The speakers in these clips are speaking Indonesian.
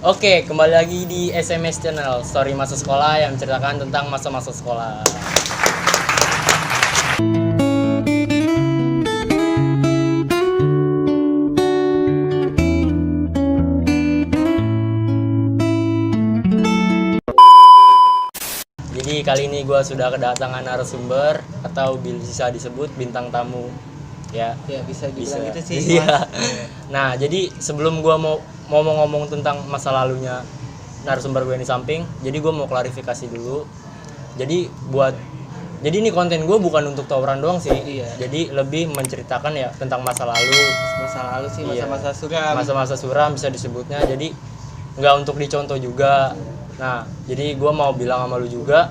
Oke, kembali lagi di SMS Channel, Story Masa Sekolah yang menceritakan tentang masa-masa sekolah. Jadi kali ini gue sudah kedatangan narasumber atau bisa disebut bintang tamu. Ya, bisa dibilang gitu sih. Iya. Nah, jadi sebelum gue mau ngomong tentang masa lalunya narasumber gue di samping, jadi gue mau klarifikasi dulu. Jadi ini konten gue bukan untuk tawuran doang sih. Iya. Jadi lebih menceritakan ya tentang masa lalu Sih, Iya. masa-masa suram. Masa-masa suram bisa disebutnya. Jadi nggak untuk dicontoh juga. Nah, jadi gue mau bilang sama lu juga.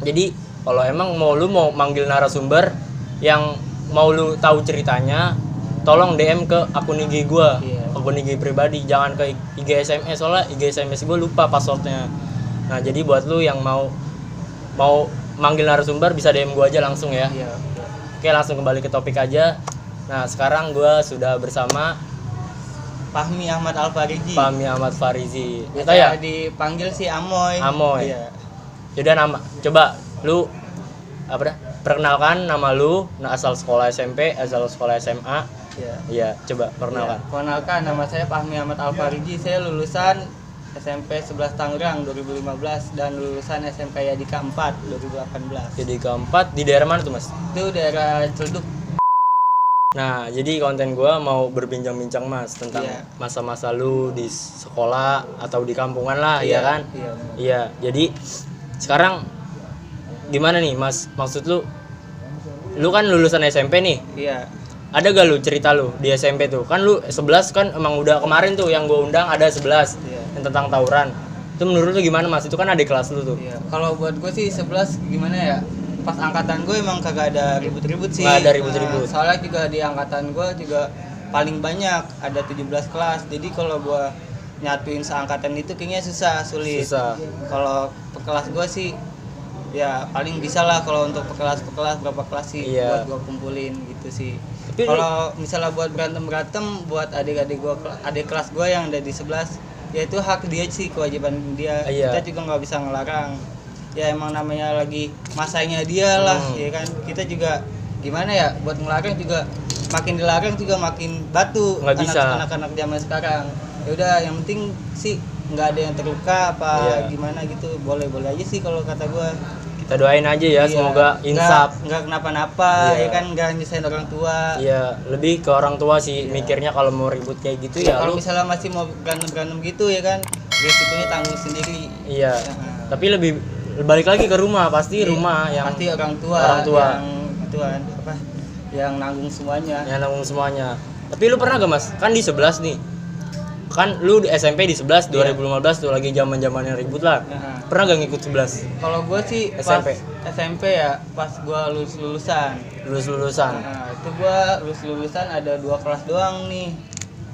Jadi kalau emang lu mau manggil narasumber yang mau lu tahu ceritanya, tolong DM ke akun IG gue, akun IG pribadi, jangan ke IG SMS, soalnya IG SMS gue lupa passwordnya. Nah, jadi buat lu yang mau manggil narasumber bisa DM gue aja langsung ya. Iya. Oke, langsung kembali ke topik aja. Nah, sekarang gue sudah bersama Fahmi Ahmad Al-Farizi. Biasa ya dipanggil si Amoy. Iya. Yaudah, coba lu perkenalkan nama lu, asal sekolah SMP, asal sekolah SMA. Iya, coba perkenalkan. Perkenalkan, nama saya Fahmi Ahmad Al-Farizi. Saya lulusan SMP 11 Tangerang 2015 dan lulusan SMK Yadika 4 2018. Yadika 4 di daerah mana tuh, Mas? Itu daerah Celduk. Nah, jadi konten gua mau berbincang-bincang, Mas, tentang masa-masa lu di sekolah atau di kampungan lah, ya kan? Iya. Jadi sekarang gimana nih, Mas? Maksud lu kan lulusan SMP nih. Iya. Ada gak lu cerita lu di SMP tuh? Kan lu 11 kan emang udah kemarin tuh yang gua undang ada 11 yang tentang tawuran. Itu menurut lu gimana, Mas? Itu kan adik kelas lu tuh. Iya. Kalau buat gue sih 11 gimana ya? Pas angkatan gue emang kagak ada ribut-ribut sih. Nggak ada ribut-ribut. Soalnya juga di angkatan gue juga paling banyak, ada 17 kelas. Jadi kalau gue nyatuin seangkatan itu kayaknya sulit. Kalau per kelas gue sih ya paling bisa lah, kalau untuk per kelas berapa kelas sih buat gue kumpulin gitu sih. Kalau misalnya buat berantem buat adik-adik gue, adik kelas gue yang ada di 11, ya itu hak dia sih, kewajiban dia. Kita juga nggak bisa ngelarang. Ya emang namanya lagi masanya dia lah, ya kan. Kita juga gimana ya, buat ngelarang juga makin dilarang juga makin batu anak-anak zaman sekarang. Ya udah, yang penting sih nggak ada yang terluka gimana gitu, boleh aja sih kalau kata gua. Kita doain aja ya, semoga insaf, nggak kenapa-napa, ya kan, nggak nyusahin orang tua. Iya, lebih ke orang tua sih mikirnya kalau mau ribut kayak gitu ya. Kalau misalnya masih mau berantem gitu ya kan, resikonya tanggung sendiri. Iya. Tapi lebih balik lagi ke rumah, pasti rumah yang pasti orang tua yang itu yang nanggung semuanya. Tapi lu pernah gak, Mas? Kan di 11 nih. Kan lu di SMP di 11 2015 tuh lagi zaman-zamannya ribut lah. Pernah gak ngikut 11? Kalau gue sih SMP ya, pas gue lulusan. Itu gue lulusan ada 2 kelas doang nih.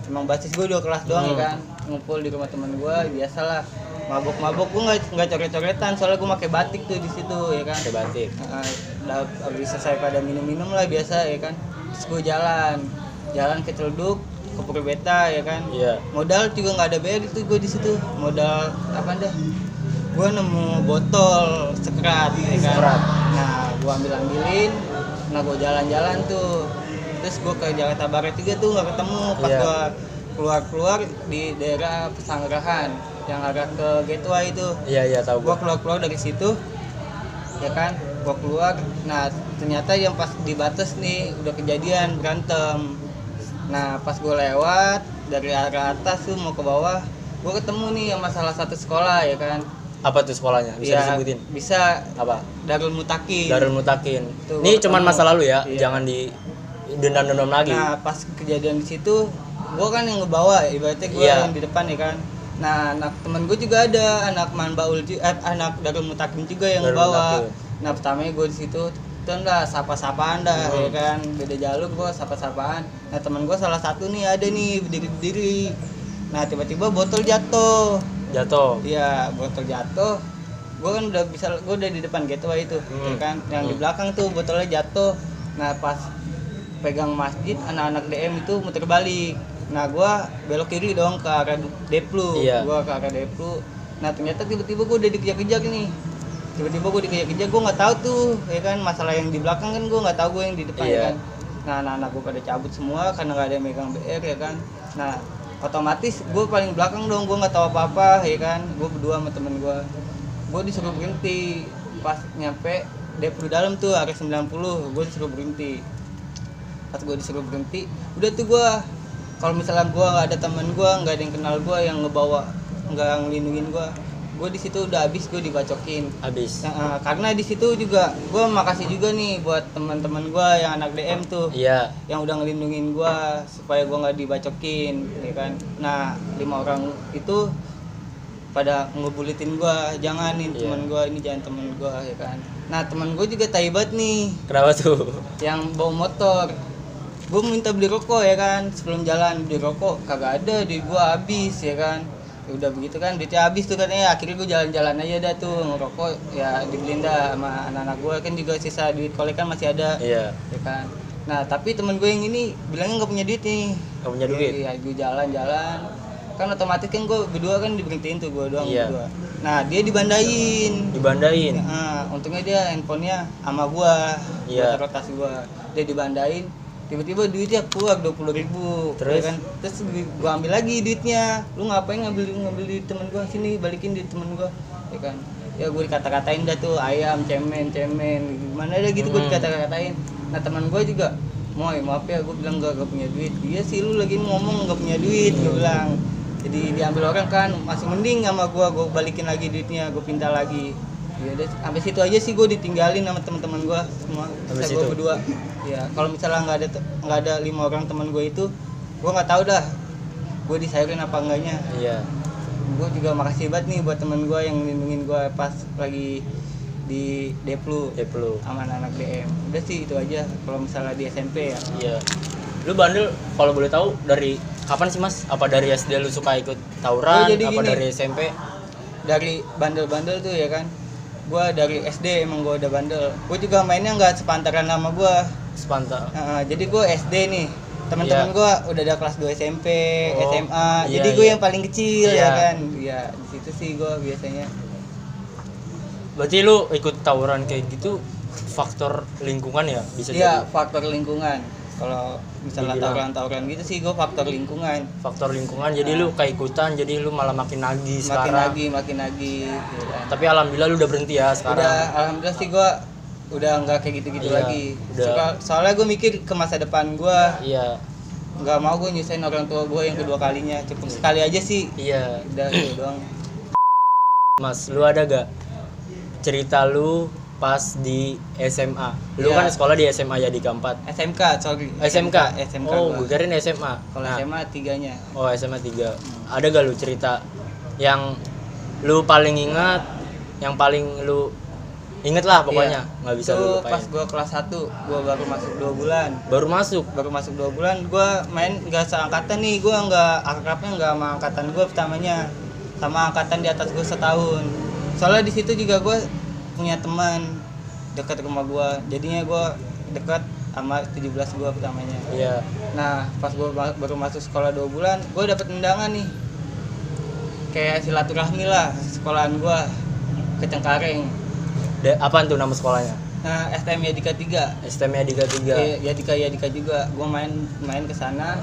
Emang basis gue 2 kelas doang ya kan. Ngumpul di rumah teman gue, biasalah. Mabok gue nggak coret-coretan, soalnya gue pakai batik tuh di situ ya kan. Pakai batik. Udah habis selesai pada minum-minum lah biasa ya kan. Terus gue jalan ke Celduk, ke Purweta ya kan. Modal juga nggak ada bayar itu gue di situ. Modal apa dah? Gue nemu botol sekerat ya kan. Nah gue ambilin. Nah gue jalan-jalan tuh. Terus gue ke Jakarta Barat juga tuh nggak ketemu. Pas gue keluar di daerah Pesanggerahan yang arah ke Gateway itu. Iya tahu. Gua keluar dari situ, ya kan. Gua keluar, nah ternyata yang pas di batas nih udah kejadian berantem. Nah pas gua lewat dari arah atas tuh mau ke bawah, gua ketemu nih sama salah satu sekolah ya kan. Apa tuh sekolahnya? Bisa disebutin? Bisa. Apa? Darul Mutakin. Ini cuman masa lalu ya, jangan di dendam-dendam lagi. Nah pas kejadian di situ, gua kan yang ngebawa, ibaratnya gua yang di depan ya kan. Nah, anak temen gue juga ada, anak Manbaul, anak Darul Mutakin juga yang ngebawa. Nah, pertamanya gue di situ, tuh lah sapa-sapaan dah, ya kan, beda jalur gue sapa-sapaan. Nah, temen gue salah satu nih ada nih berdiri. Nah, tiba-tiba botol jatuh. Iya, botol jatuh. Gue kan gue udah di depan gateway itu, ya kan, yang di belakang tuh botolnya jatuh. Nah, pas pegang masjid, anak-anak DM itu muter balik. Nah gua belok kiri dong ke arah Deplu. Iya. Gua ke arah Deplu. Nah ternyata tiba-tiba gua udah dikejar-kejar nih. Tiba-tiba gua dikejar-kejar, gua nggak tahu tuh ya kan, masalah yang di belakang kan gua nggak tahu, gua yang di depan Iya. ya kan. Nah anak-anak gua pada cabut semua karena nggak ada yang megang BR ya kan. Nah otomatis gua paling belakang dong, gua nggak tahu apa-apa ya kan. Gua berdua sama temen gua disuruh berhenti. Pas nyampe Deplu dalam tuh area 90, gua disuruh berhenti. Pas gue disuruh berhenti, udah tuh gue, kalau misalnya gue nggak ada teman gue, nggak ada yang kenal gue yang ngebawa, nggak ngelindungin gue di situ udah habis, gue dibacokin. Habis. Karena di situ juga gue makasih juga nih buat teman-teman gue yang anak DM tuh, Iya. yang udah ngelindungin gue supaya gue nggak dibacokin, ya kan. Nah 5 orang itu pada ngebulitin gue, jangan nih Iya. teman gue, ini jangan teman gue ya kan. Nah teman gue juga taibat nih, Kenapa tuh? yang bawa motor. Gue minta beli rokok ya kan, sebelum jalan beli rokok kagak ada, duit gue habis ya kan. Ya udah begitu kan, duitnya habis tuh kan, akhirnya gue jalan-jalan aja dah tuh ngerokok ya, dibeliin dah sama anak-anak gue kan, juga sisa duit kolek kan masih ada Iya. ya kan. Nah tapi temen gue yang ini bilangnya nggak punya duit nih. Nggak punya duit. Iya, gue jalan-jalan kan otomatis kan gue berdua kan diberhentiin tuh, gue doang Iya. berdua. Nah dia dibandain. Dibandain. Untungnya dia handphonenya sama gua, Iya. taruh tas gua. Dia dibandain, tiba-tiba duitnya keluar 20.000. Terus? Ya kan? Terus gua ambil lagi duitnya. Lu ngapain ngambil duit temen gua, sini balikin duit temen gua. Ya kan? Ya gua dikata-katain dah tuh, ayam, cemen. Gimana dah gitu gua dikata-katain. Nah, teman gua juga, "Moy, maaf ya, gua bilang gak punya duit." "Iya sih, lu lagi ngomong gak punya duit," gua bilang. Jadi diambil orang kan, masih mending sama gua balikin lagi duitnya, gua pinta lagi. Ya udah, sampai situ aja sih gua ditinggalin sama teman-teman gua semua. Sampai Sisa situ? gua berdua. Ya, kalau misalnya nggak ada 5 orang teman gua itu, gua nggak tahu dah gua disairin apa enggaknya. Iya. Gua juga makasih banget nih buat temen gua yang ngelindungin gua pas lagi di Deplu Deplu. sama anak DM. Udah sih itu aja kalau misalnya di SMP ya. Iya. Lu bandel kalau boleh tahu dari kapan sih, Mas? Apa dari SD lu suka ikut tawuran? Oh, jadi apa gini. dari SMP? Dari bandel-bandel tuh ya kan, gua dari SD emang gua udah bandel. Gua juga mainnya nggak sepantaran sama gua. Sepantar. Jadi gua SD nih, teman-teman Iya. gua udah ada kelas 2 SMP, Oh, SMA. iya, Jadi gua iya. yang paling kecil Iya. ya kan. Ya di situ sih gua biasanya. Berarti lu ikut tawuran kayak gitu faktor lingkungan ya bisa Iya, jadi. faktor lingkungan. Kalau misalnya Dibilang. tawuran gitu sih gua faktor lingkungan. Faktor lingkungan jadi lu kayak ikutan, jadi lu malah makin nagih sekarang. Makin lagi ya kan. Tapi alhamdulillah lu udah berhenti ya sekarang. Udah, alhamdulillah sih gua udah nggak kayak gitu-gitu Iya, lagi. udah. Soalnya gue mikir ke masa depan gua, Iya. nggak mau gue nyusahin orang tua gue yang kedua kalinya. Cukup sekali aja sih. Iya. Udah itu doang. Mas, lu ada gak cerita lu pas di SMA? Lu Iya. kan sekolah di SMA ya di Kampat. SMK, sorry. SMK. SMK Oh, gua. gue kirain SMA. Kalau Nah, SMA 3-nya. oh, SMA 3. Ada gak lu cerita yang lu paling ingat, yang paling lu inget lah pokoknya, nggak bisa Itu lu lupain. pas gue kelas 1, gue baru masuk 2 bulan. Baru masuk. Baru masuk 2 bulan, gue main nggak seangkatan nih, gue nggak akrabnya nggak sama angkatan gue pertamanya, sama angkatan di atas gue setahun. Soalnya di situ juga gue punya teman dekat rumah gue, jadinya gue dekat sama 17 gue pertamanya. Iya. Nah pas gue baru masuk sekolah 2 bulan, gue dapet undangan nih, kayak silaturahmi lah sekolahan gue ke Cengkareng. Apaan tuh nama sekolahnya? Nah, STM Yadika 3. STM Yadika 3. Yadika juga. Gue main ke sana.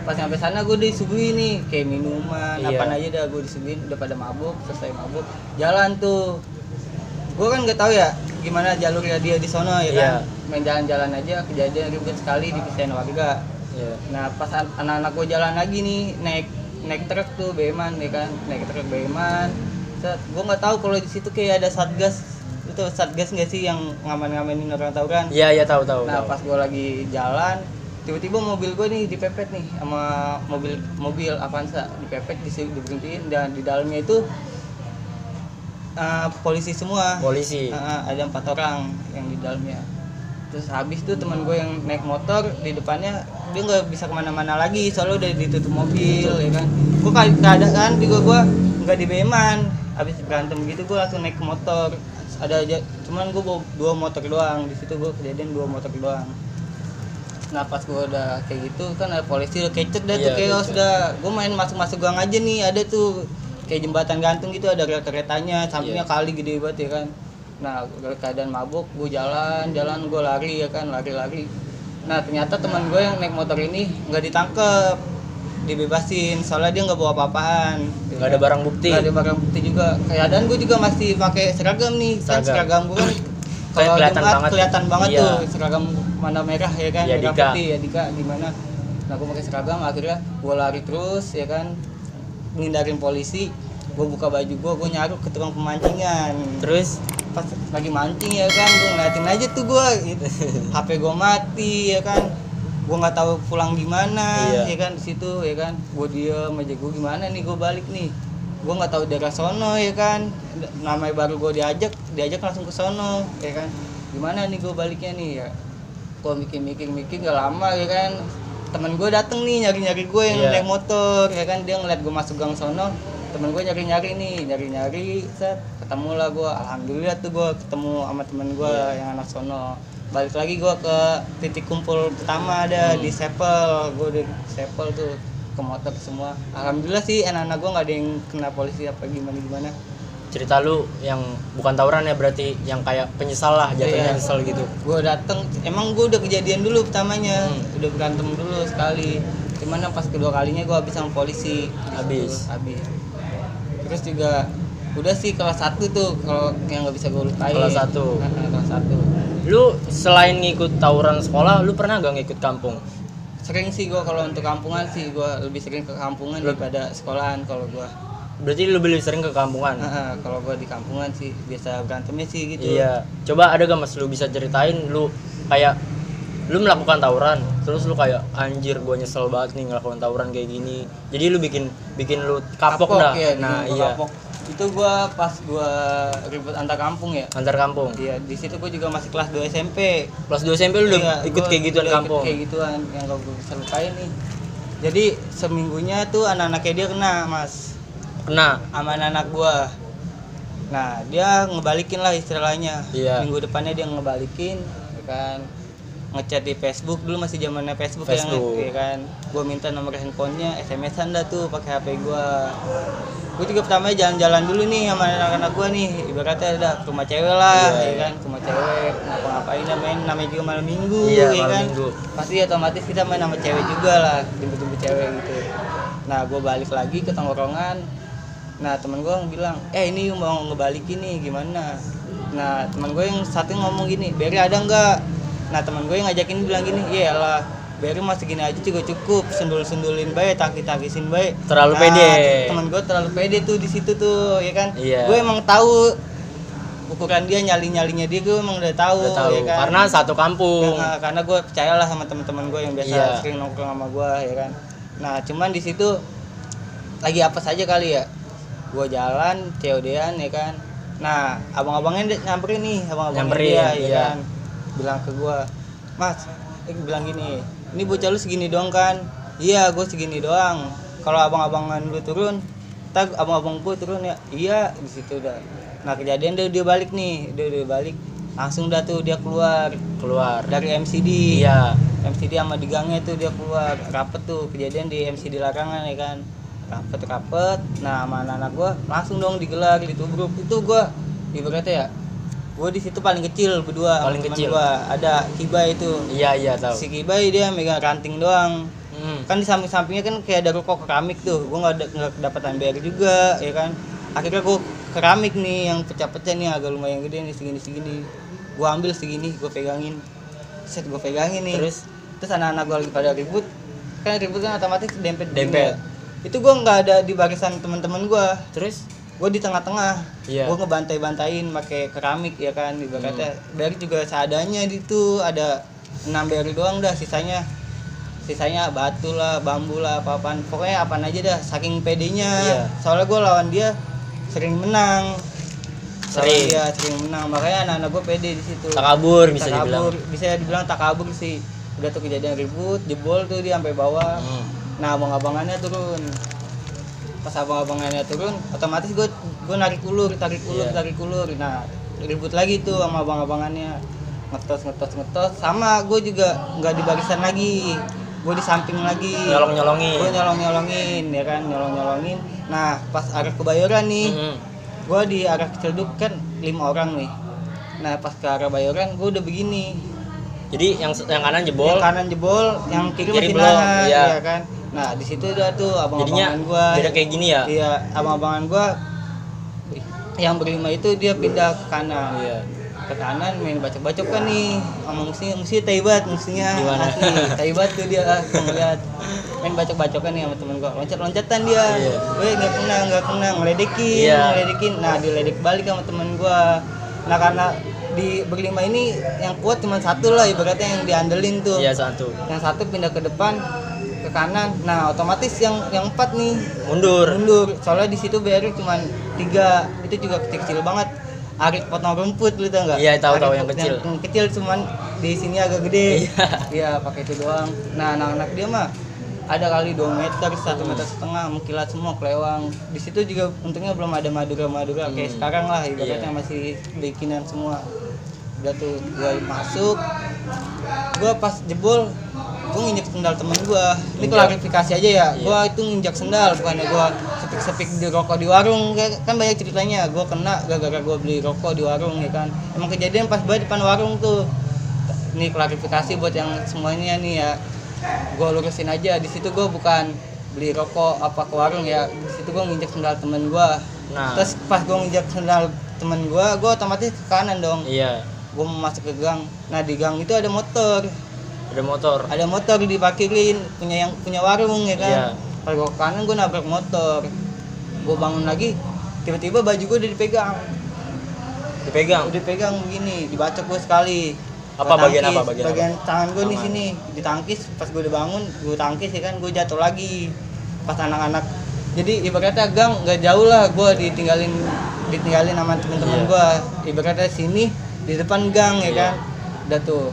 Pas sampai sana gue disuguhin nih kayak minuman, Iya. apaan aja dah gue disuguhin. Udah pada mabuk, selesai mabuk, jalan tuh. Gue kan nggak tahu ya gimana jalurnya dia di sono ya kan. Iya. Main jalan-jalan aja, kejadian ribet sekali dipisahin warga. Iya. Nah, pas anak-anak gue jalan lagi nih, naik truk tuh Beman ya kan, naik truk Beman. Gue nggak tahu kalau di situ kayak ada satgas. Itu satgas nggak sih yang ngaman-ngamanin orang tawuran? Iya, iya tahu. Nah pas gue lagi jalan, tiba-tiba mobil gue nih dipepet nih sama mobil Avanza, dipepet, diberhentiin, dan di dalamnya itu polisi semua. Polisi. Ada 4 orang yang di dalamnya. Terus habis tuh teman gue yang naik motor di depannya, dia nggak bisa kemana-mana lagi soalnya udah ditutup mobil ya kan. Gue keadaan juga gue nggak di Beman, habis berantem gitu gue langsung naik ke motor. Ada aja, cuman gue bawa 2 motor doang, di situ gue kejadian 2 motor doang. Nah pas gue udah kayak gitu kan ada polisi udah kecet dah tuh Iya, chaos kecet. dah. Gue main masuk gang aja nih, ada tuh kayak jembatan gantung gitu, ada keretanya, sampingnya Iya. kali gede banget ya kan. Nah gue keadaan mabuk, gue jalan gue lari ya kan, lari. Nah ternyata teman gue yang naik motor ini nggak ditangkep, dibebasin soalnya dia nggak bawa apa-apaan. Nggak ada barang bukti. Nggak ada barang bukti juga. Keadaan gue juga masih pakai seragam nih, kan seragam gue kan kalau Kelihatan Jumat banget. kelihatan banget Iya. tuh seragam mana merah ya kan, Ya, merah Dika. putih ya Dika gimana. Nah gue pakai seragam, akhirnya gue lari terus ya kan, menghindarin polisi. Gue buka baju gue nyaruk ke tukang pemancingan. Terus Pas lagi mancing ya kan, gue ngeliatin aja tuh gue HP gue mati ya kan, gue nggak tahu pulang gimana. Iya. Ya kan di situ ya kan, gue diem aja, gue gimana nih gue balik nih, gue nggak tahu daerah sono ya kan, namanya baru gue diajak langsung ke sono ya kan, gimana nih gue baliknya nih ya. Gue mikir nggak lama ya kan, temen gue dateng nih nyari gue yang Iya. naik motor ya kan, dia ngeliat gue masuk gang sono, temen gue nyari set ketemu lah gue, alhamdulillah tuh gue ketemu sama temen gue yang anak sono. Balik lagi gue ke titik kumpul pertama ada di Sepel, gue di Sepel tuh ke motor semua, alhamdulillah sih anak-anak gue nggak ada yang kena polisi apa gimana. cerita lu yang bukan tawuran ya, berarti yang kayak penyesal lah, jatuhnya Iya. nyesel gitu. Gue dateng, emang gue udah kejadian dulu pertamanya, udah berantem dulu sekali, cuman yang pas kedua kalinya gue habis sama polisi. Habis. Terus juga udah sih kelas 1 tuh kalau yang nggak bisa gue lupain. Kelas 1. Kelas 1 Lu selain ngikut tawuran sekolah, lu pernah gak ngikut kampung? sering sih gue, kalau untuk kampungan sih gue lebih sering ke kampungan daripada sekolahan kalau gue. Berarti lu lebih sering ke kampungan? Kalau gue di kampungan sih biasa berantemnya sih gitu. Iya. Coba ada gak mas lu bisa ceritain lu kayak lu melakukan tawuran, terus lu kayak anjir gue nyesel banget nih ngelakuin tawuran kayak gini. Jadi lu bikin lu kapok dah. Ya, Nah bikin gua iya. kapok. Itu gue pas gue ribut antar kampung ya. Antar kampung. Iya, di situ gue juga masih kelas 2 SMP. Kelas 2 SMP lu udah Iya, ikut gua kayak gituan udah ikut kampung. kayak gituan yang gak gue bisa lupain nih. Jadi seminggunya tuh anak-anaknya dia kena mas, Kena. sama anak gua. Nah dia ngebalikin lah istilahnya. Iya. Minggu depannya dia ngebalikin, ya kan, ngechat di Facebook, dulu masih zamannya Facebook. Facebook. Ya kan. Gua minta nomor handphonenya, SMS-an dah tuh pakai HP gua. Gue juga pertama jalan-jalan dulu nih sama anak-anak gua nih, ibaratnya ada ke rumah cewek lah, Iya. ya kan, ke rumah cewek, ngapa-ngapain lah, main, namanya juga malam minggu, Iya, ya malam kan, minggu. pasti otomatis kita main sama cewek juga lah, jemput-jemput cewek gitu. Nah gue balik lagi ke tongkrongan, nah temen gue bilang, ini mau ngebalikin nih gimana. Nah temen gue yang satu ngomong gini, Berry ada nggak? Nah temen gue yang ngajakin bilang gini, iyalah Berry mah segini aja juga cukup, sendul-sendulin baik, taki-takisin baik. Terlalu pede. Temen gue terlalu pede tuh di situ tuh, ya kan. Iya. Gue emang tahu ukuran dia, nyalinya dia, gue emang udah tahu, Udah tahu. ya kan. Karena satu kampung. Karena gue percayalah sama teman-teman gue yang biasa Iya. sering nongkrong sama gue, ya kan. Nah cuman di situ lagi apa saja kali ya, gue jalan COD-an ya kan. Nah abang-abangnya nyamperin nih, abang-abangnya dia ya iya. kan, bilang ke gue, Mas, bilang gini, ini bocah lu segini doang kan? Iya, gue segini doang. Kalau abang-abangan lu turun, tak abang-abang gue turun ya. Iya, di situ dah. Nah kejadian dia balik nih, dia balik, langsung dah tuh dia keluar dari MCD. Iya. MCD sama di gangnya tuh dia keluar, rapet tuh, kejadian di MCD larangan ya kan, rapet. Nah sama anak-anak gue langsung dong digelar, ditubruk. Itu gue ibaratnya ya, gue di situ paling kecil berdua, Paling sama teman kecil. gua. Ada Kibai itu, Iya tahu. si Kibai dia megang ranting doang. Kan di samping-sampingnya kan kayak ada ruko keramik tuh, gue nggak kedapatan BR juga ya kan. Akhirnya gue keramik nih yang pecah-pecah nih, agak lumayan gede nih, segini gue ambil segini, gue pegangin, gue pegangin nih. Terus anak-anak gue lagi pada ribut kan otomatis dempet. Itu gue nggak ada di barisan teman-teman gue, Terus gue di tengah-tengah. Iya. Gue ngebantai-bantain pakai keramik ya kan, ibaratnya BR juga seadanya itu, ada 6 BR doang dah, sisanya batu lah, bambu lah, apa-apaan, pokoknya apaan aja dah, saking pedenya. Iya. Soalnya gue lawan dia sering menang, Sering. makanya anak-anak gue pede di situ. takabur bisa dibilang. Bisa dibilang takabur sih. Udah tuh kejadian ribut, jebol tuh dia sampai bawah. Nah abang-abangannya turun, pas abang-abangannya turun otomatis gue tarik ulur. Nah ribut lagi tuh sama abang-abangannya. ngetos sama gue juga nggak di barisan lagi, gue di samping lagi, Nyolong-nyolongin. gue nyolongin ya kan, nyolongin. Nah pas arah Kebayoran nih, gue di arah Ciledug kan 5 orang nih. Nah pas ke arah Bayoran gue udah begini, Jadi yang kanan jebol. yang kanan jebol, yang kiri masih belum, nahan, iya. ya kan. Nah di situ udah tuh Jadinya abang-abangan gue, beda kayak gini ya. iya abang-abangan gue yang berlima itu dia pindah ke kanan. Iya. Ke kanan main bacok-bacok kan nih sama musuhnya taibat musuhnya Gimana? asli taibat tuh dia ngeliat main bacok-bacokan nih sama temen gua, loncat-loncatan dia, Iya. nggak kena ngeledekin, Iya. nah diledek balik sama temen gua. Nah karena di berlima ini yang kuat cuma satu lah ibaratnya yang diandelin tuh, Iya, satu. yang satu pindah ke depan ke kanan, nah otomatis yang 4 nih Mundur. soalnya di situ BR cuma 3, itu juga kecil-kecil banget. Arik potong rumput lu tau nggak? Iya, tahu Arik yang kecil. Yang kecil cuman di sini agak gede. Iya. Iya, pakai itu doang. Nah, anak-anak dia mah ada kali 2 meter, 1,5 meter, mengkilat semua kelewang. Di situ juga untungnya belum ada madura kayak sekarang lah, ibaratnya Iya. masih bikinan semua. Udah tuh gua masuk. Gua pas jebol gue nginjek sendal temen gue, ini klarifikasi aja ya, gue itu nginjak sendal bukannya gue sepik-sepik di rokok di warung, kan banyak ceritanya, gue kena gara-gara gue beli rokok di warung ya kan, emang kejadian pas banget depan warung tuh. Ini klarifikasi buat yang semuanya nih ya, gue lurusin aja, di situ gue bukan beli rokok apa ke warung ya, di situ gue nginjek sendal temen gue. Nah. Terus pas gue nginjak sendal temen gue otomatis ke kanan dong, Iya. gue mau masuk ke gang, nah di gang itu ada motor diparkirin punya warung ya kan. Iya. Pas gue ke kanan gue nabrak motor, gue bangun lagi tiba-tiba baju gue udah dipegang begini, dibacok gue sekali. Apa Gua bagian tangkis, apa? bagian tangan gue di Tangan. sini ditangkis. Pas gue udah bangun gue tangkis ya kan, gue jatuh lagi pas anak-anak. Jadi ibaratnya gang nggak jauh lah, gue ditinggalin sama temen-temen Iya. gue, ibaratnya sini di depan gang ya Iya. kan. Udah tuh,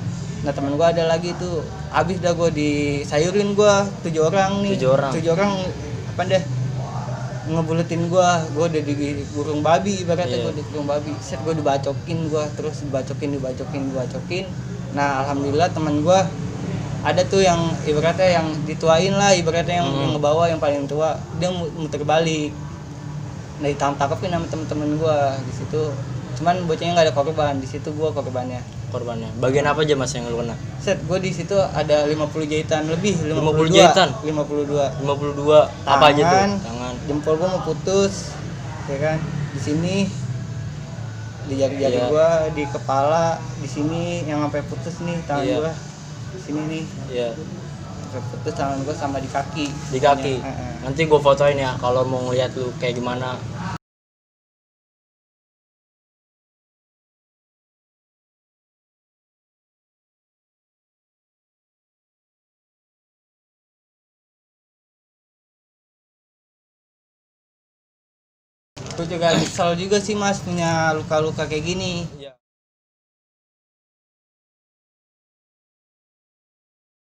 nah temen gue ada lagi tuh, abis dah gue disayurin, gue 7 orang nih, 7 orang apa deh ngebulutin gue udah di burung babi ibaratnya. Iya. Gue di burung babi, set gue dibacokin, terus dibacokin. Nah alhamdulillah teman gue ada tuh yang ibaratnya yang dituain lah, ibaratnya yang ngebawa, yang paling tua, dia muter balik. Nah ditangkapin sama temen-temen gue di situ, cuman bocahnya nggak ada korban, di situ gue korbannya. Bagian apa aja mas yang lu kena? Set gue di situ ada 50 jahitan lebih, 50 jahitan? 52. Apa aja tuh? Tangan. Jempol gue mau putus, ya kan? Di sini, di jari-jari Iya. gue, di kepala, di sini yang sampai putus nih tangan Iya. gue, di sini nih, Iya. sampai putus tangan gue sama di kaki. Di kaki. Heeh. Nanti gue fotoin ya kalau mau ngeliat lu kayak gimana. Gue juga kesel juga sih mas punya luka-luka kayak gini.